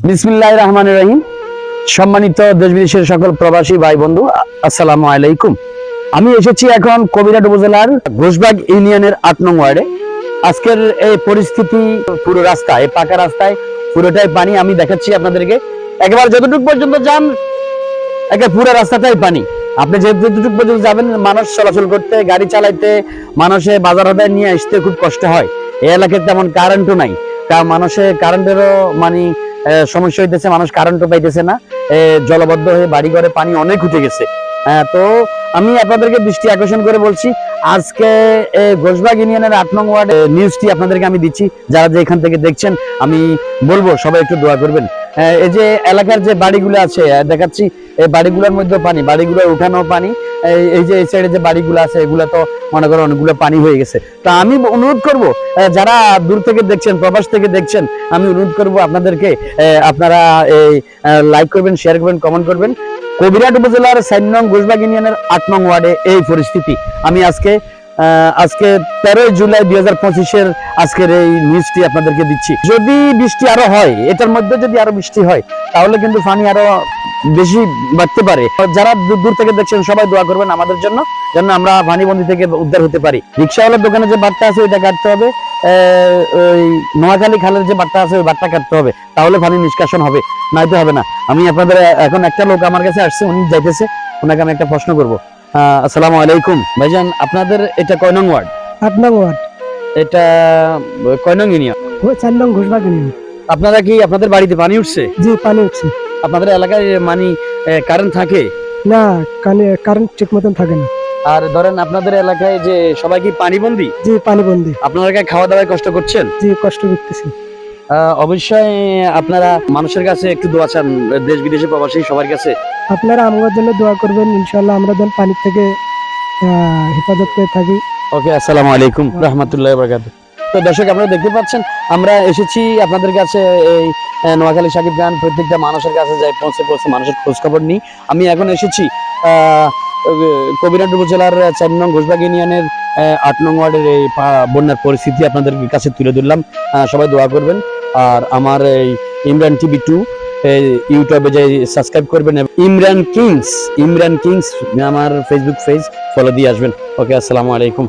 বিসমিল্লাহির রহমানির রহিম। সম্মানিত দেশ বিদেশের সকল প্রবাসী ভাই বন্ধু, আসসালামু আলাইকুম। আমি এসেছি এখন কবিরহাট উপজেলার ঘোষবাগ ইউনিয়নের ৮ নং ওয়ার্ডে। আজকের এই পরিস্থিতি, পুরো রাস্তা, এই পাকা রাস্তায় পুরোটাই পানি। আমি দেখাচ্ছি আপনাদেরকে, একেবারে যতটুকু পর্যন্ত যান একে পুরো রাস্তাটাই পানি। আপনি যতটুকু পর্যন্ত যাবেন, মানুষ চলাচল করতে, গাড়ি চালাইতে, মানুষের বাজার আদায় নিয়ে আসতে খুব কষ্ট হয়। এই এলাকায় তেমন কারেন্টও নাই, কারণ মানুষের কারেন্টেরও সমস্যা হইতেছে, মানুষ কারেন্টও পাইতেছে না। জলবদ্ধ হয়ে বাড়ি ঘরে পানি অনেক উঠে গেছে। তো আমি আপনাদেরকে দৃষ্টি আকর্ষণ করে বলছি, আজকে ঘোষবাগ ইউনিয়নের ৮ নং ওয়ার্ড নিউজটি আপনাদেরকে আমি দিচ্ছি। যারা যে এখান থেকে দেখছেন, আমি বলবো সবাই একটু দোয়া করবেন। এই যে এলাকার যে বাড়িগুলো আছে দেখাচ্ছি, এই বাড়িগুলোর মধ্যে পানি, বাড়িগুলো উঠানো পানি। এই যে এই সাইডে যে বাড়িগুলো আছে, এগুলো তো মনে করো অনেকগুলো পানি হয়ে গেছে। তা আমি অনুরোধ করব, যারা দূর থেকে দেখছেন, প্রবাস থেকে দেখছেন, আমি অনুরোধ করব আপনাদেরকে, আপনারা এই লাইক করবেন, শেয়ার করবেন, কমেন্ট করবেন। কবিরহাট উপজেলার ৪ নং ঘোষবাগ ইউনিয়নের ৮ নং ওয়ার্ডে এই পরিস্থিতি। আমি আজকে 13 জুলাই 2025-এর আজকের এই নিউজটি আপনাদেরকে দিচ্ছি। যদি বৃষ্টি আরো হয়, এটার মধ্যে যদি আরো বৃষ্টি হয়, তাহলে কিন্তু পানি আরো বেশি বাড়তে পারে। যারা দূর থেকে দেখছেন, সবাই দোয়া করবেন আমাদের জন্য, যেন আমরা পানিবন্দী থেকে উদ্ধার হতে পারি। রিক্সাওয়ালার দোকানে যে বাট্টা আছে ওইটা কাটতে হবে, ওই নোয়াখালী খালের যে বাট্টা আছে ওই বাট্টা কাটতে হবে, তাহলে পানি নিষ্কাশন হবে, নাইতে হবে না। আমি আপনাদের, এখন একটা লোক আমার কাছে আসছে, উনি যাইতেছে, ওনাকে আমি একটা প্রশ্ন করবো। আসসালামু আলাইকুম ভাইজান, আপনাদের এটা কয় নং ওয়ার্ড? ৮ নং ওয়ার্ড। এটা কয় নং ইউনিয়ন? ৪ নং ঘোষবাগ ইউনিয়ন। আপনারা কি, আপনাদের বাড়িতে পানি উঠছে? জি, পানি উঠছে। আপনাদের এলাকায় কারেন্ট থাকে না, কারেন্ট ঠিক মতন থাকে না। আর ধরেন আপনাদের এলাকায় যে সবাই কি পানিবন্দী? জি, পানিবন্দী। আপনারা কি খাওয়া দাওয়ায় কষ্ট করছেন? জি, কষ্ট করতেছি। অবশ্যই আপনারা মানুষের কাছে একটু দোয়া চান, দেশ বিদেশে প্রবাসী সবার কাছে। আপনারা আমার জন্য দোয়া করবেন, ইনশাআল্লাহ আমরা যেন পানি থেকে হেফাজত করে থাকি। ওকে, আসসালামু আলাইকুম রাহমাতুল্লাহি ওয়া বারাকাতুহু। তো দর্শক, আপনারা দেখতে পাচ্ছেন, আমরা এসেছি আপনাদের কাছে, এই নোয়াখালী সাকিব খান প্রত্যেকটা মানুষের কাছে যাই, পৌঁছে মানুষের খোঁজ খবর নিই। আমি এখন এসেছি কবিরহাট উপজেলার ৪ নং ঘোষবাগ ইউনিয়নের ৮ নং ওয়ার্ডের এই বন্যার পরিস্থিতি আপনাদের কাছে তুলে ধরলাম। সবাই দোয়া করবেন, আর আমার এই ইমরান টিভি 2 ইউটিউবে যাই সাবস্ক্রাইব করবেন। ইমরান কিংস আমার ফেসবুক পেজ ফলো দিয়ে আসবেন। ওকে, আসসালামু আলাইকুম।